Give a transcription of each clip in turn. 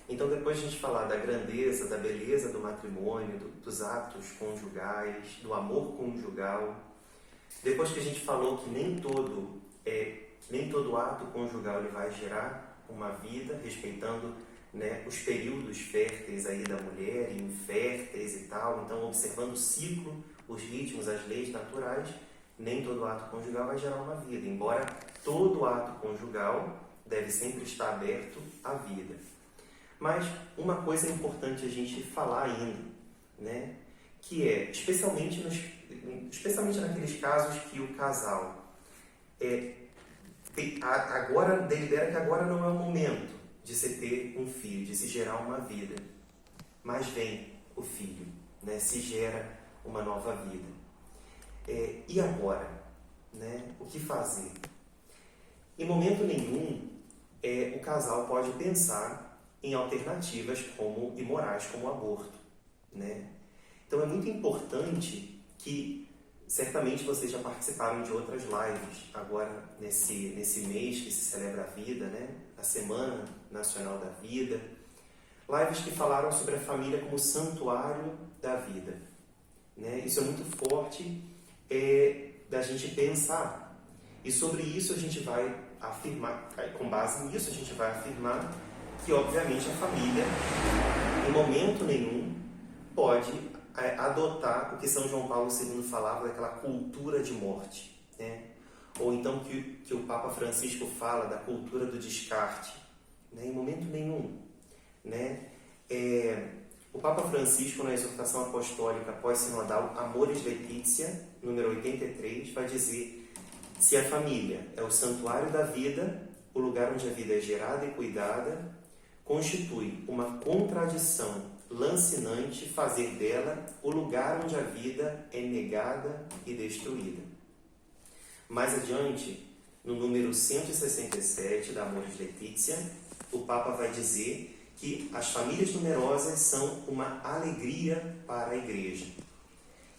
Então, depois de a gente falar da grandeza, da beleza do matrimônio, dos atos conjugais, do amor conjugal, depois que a gente falou que nem todo ato conjugal ele vai gerar uma vida, respeitando, né, os períodos férteis aí da mulher, inférteis e tal, então observando o ciclo, os ritmos, as leis naturais, nem todo ato conjugal vai gerar uma vida, embora todo ato conjugal deve sempre estar aberto à vida. Mas uma coisa é importante a gente falar ainda, né, que é, especialmente naqueles casos que o casal agora delibera que agora não é o momento de se ter um filho, de se gerar uma vida, mas vem o filho, né, se gera uma nova vida. E agora, né, o que fazer? Em momento nenhum, o casal pode pensar em alternativas imorais, como o aborto, né? Então é muito importante que, certamente vocês já participaram de outras lives, agora nesse mês que se celebra a vida, né? A Semana Nacional da Vida, lives que falaram sobre a família como santuário da vida, né? Isso é muito forte da gente pensar, e sobre isso a gente vai afirmar, com base nisso a gente vai afirmar que, obviamente, a família, em momento nenhum, pode adotar o que São João Paulo II falava, daquela cultura de morte, né? Ou então que o Papa Francisco fala da cultura do descarte, né? Em momento nenhum, né? O Papa Francisco, na exortação apostólica pós-sinodal Amoris Laetitia, número 83, vai dizer: se a família é o santuário da vida, o lugar onde a vida é gerada e cuidada, constitui uma contradição lancinante fazer dela o lugar onde a vida é negada e destruída. Mais adiante, no número 167 da Amoris Laetitia, o Papa vai dizer que as famílias numerosas são uma alegria para a Igreja.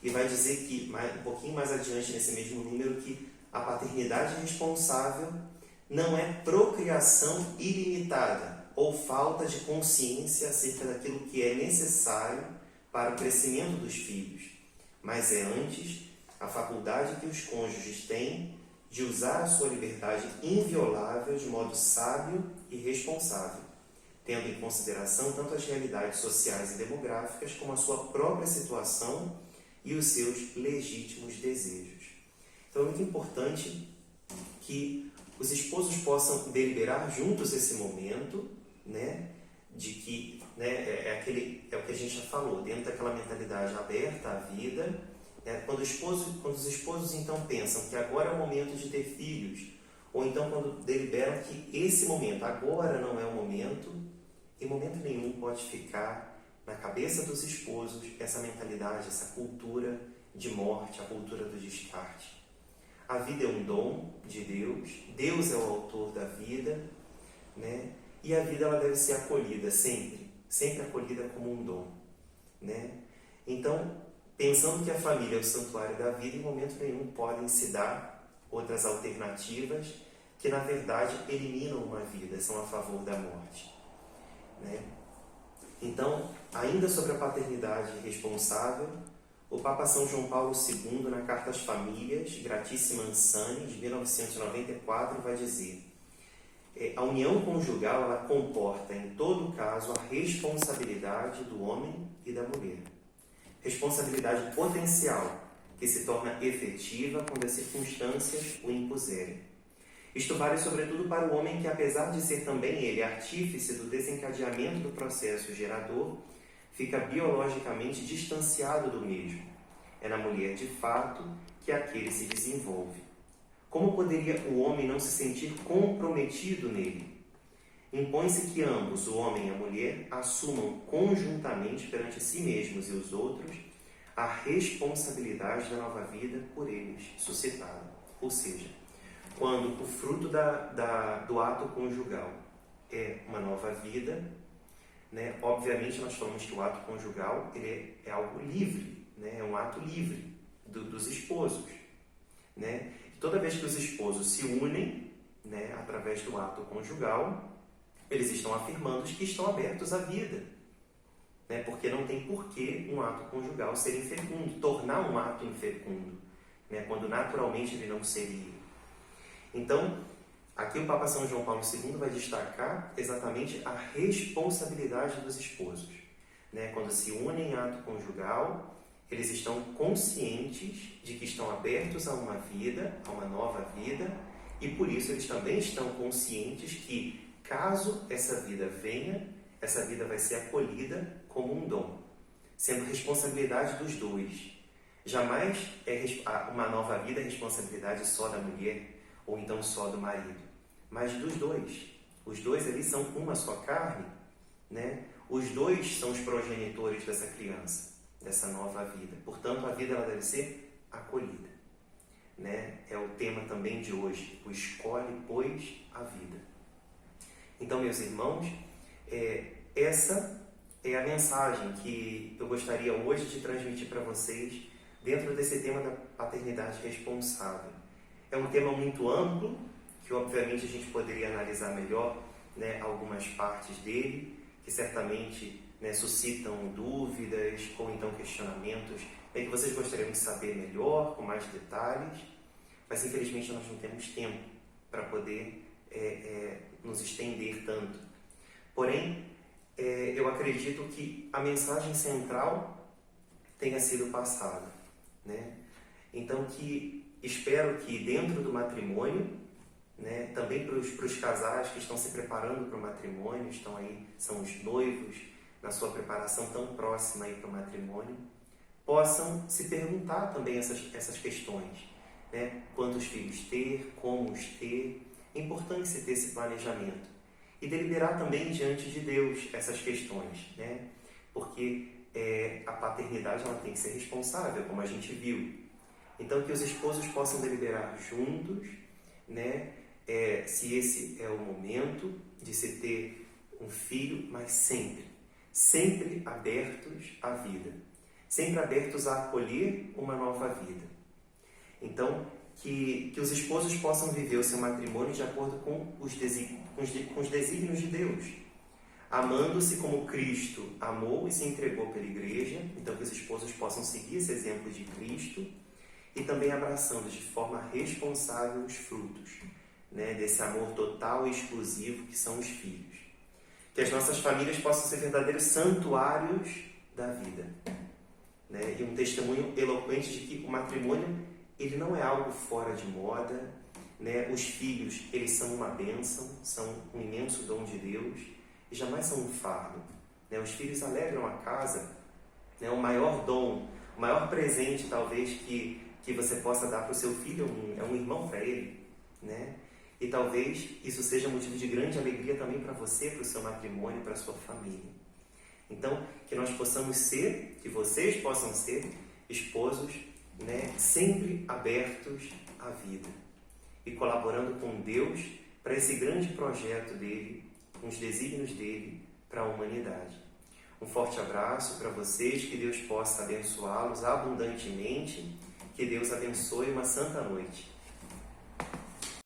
E vai dizer que, um pouquinho mais adiante nesse mesmo número, que a paternidade responsável não é procriação ilimitada ou falta de consciência acerca daquilo que é necessário para o crescimento dos filhos, mas é antes a faculdade que os cônjuges têm de usar a sua liberdade inviolável de modo sábio e responsável, tendo em consideração tanto as realidades sociais e demográficas como a sua própria situação e os seus legítimos desejos. Então é muito importante que os esposos possam deliberar juntos esse momento, né, de que, né, é o que a gente já falou, dentro daquela mentalidade aberta à vida, né, quando os esposos então pensam que agora é o momento de ter filhos, ou então quando deliberam que esse momento, agora não é o momento, em momento nenhum pode ficar na cabeça dos esposos essa mentalidade, essa cultura de morte, a cultura do descarte. A vida é um dom de Deus, Deus é o autor da vida, né? E a vida ela deve ser acolhida sempre acolhida como um dom, né? Então, pensando que a família é o santuário da vida, em momento nenhum podem se dar outras alternativas que, na verdade, eliminam uma vida, são a favor da morte, né? Então, ainda sobre a paternidade responsável, o Papa São João Paulo II, na Carta às Famílias, Gratissima Ansani, de 1994, vai dizer: a união conjugal ela comporta, em todo caso, a responsabilidade do homem e da mulher. Responsabilidade potencial, que se torna efetiva quando as circunstâncias o impuserem. Isto vale sobretudo para o homem que, apesar de ser também ele artífice do desencadeamento do processo gerador, fica biologicamente distanciado do mesmo. É na mulher, de fato, que aquele se desenvolve. Como poderia o homem não se sentir comprometido nele? Impõe-se que ambos, o homem e a mulher, assumam conjuntamente perante si mesmos e os outros a responsabilidade da nova vida por eles suscitada. Ou seja, quando o fruto do ato conjugal é uma nova vida, né? Obviamente nós falamos que o ato conjugal ele é algo livre, né? É um ato livre dos esposos, né? Toda vez que os esposos se unem, né, através do ato conjugal, eles estão afirmando que estão abertos à vida, né? Porque não tem porquê um ato conjugal ser infecundo, tornar um ato infecundo, né? Quando naturalmente ele não seria. Então, aqui o Papa São João Paulo II vai destacar exatamente a responsabilidade dos esposos, né? Quando se unem em ato conjugal, eles estão conscientes de que estão abertos a uma vida, a uma nova vida, e por isso eles também estão conscientes que, caso essa vida venha, essa vida vai ser acolhida como um dom, sendo responsabilidade dos dois. Jamais é uma nova vida responsabilidade só da mulher, ou então só do marido, mas dos dois. Os dois ali são uma só carne, né? Os dois são os progenitores dessa criança, dessa nova vida. Portanto, a vida ela deve ser acolhida, né? É o tema também de hoje. O escolhe, pois, a vida. Então, meus irmãos, essa é a mensagem que eu gostaria hoje de transmitir para vocês dentro desse tema da paternidade responsável. É um tema muito amplo, que obviamente a gente poderia analisar melhor, né, algumas partes dele, que certamente, né, suscitam dúvidas ou então questionamentos, que vocês gostariam de saber melhor, com mais detalhes, mas infelizmente nós não temos tempo para poder nos estender tanto. Porém, eu acredito que a mensagem central tenha sido passada, né? Então, espero que dentro do matrimônio, né, também para os casais que estão se preparando para o matrimônio, são os noivos, na sua preparação tão próxima para o matrimônio, possam se perguntar também essas questões, né? Quantos filhos ter, como os ter. É importante se ter esse planejamento e deliberar também diante de Deus essas questões, né? Porque a paternidade ela tem que ser responsável, como a gente viu. Então, que os esposos possam deliberar juntos, né? Se esse é o momento de se ter um filho, mas sempre abertos à vida, sempre abertos a acolher uma nova vida. Então, que os esposos possam viver o seu matrimônio de acordo com os desígnios de Deus, amando-se como Cristo amou e se entregou pela igreja. Então, que os esposos possam seguir esse exemplo de Cristo e também abraçando de forma responsável os frutos, né, desse amor total e exclusivo que são os filhos. Que as nossas famílias possam ser verdadeiros santuários da vida, né, e um testemunho eloquente de que o matrimônio ele não é algo fora de moda, né? Os filhos, eles são uma bênção, são um imenso dom de Deus e jamais são um fardo, né? Os filhos alegram a casa, né? O maior dom, o maior presente talvez que você possa dar para o seu filho é um irmão para ele, né? E talvez isso seja motivo de grande alegria também para você, para o seu matrimônio, para a sua família. Então, que nós possamos ser, que vocês possam ser esposos, né, sempre abertos à vida e colaborando com Deus para esse grande projeto dele, com os desígnios dele para a humanidade. Um forte abraço para vocês, que Deus possa abençoá-los abundantemente, que Deus abençoe uma santa noite.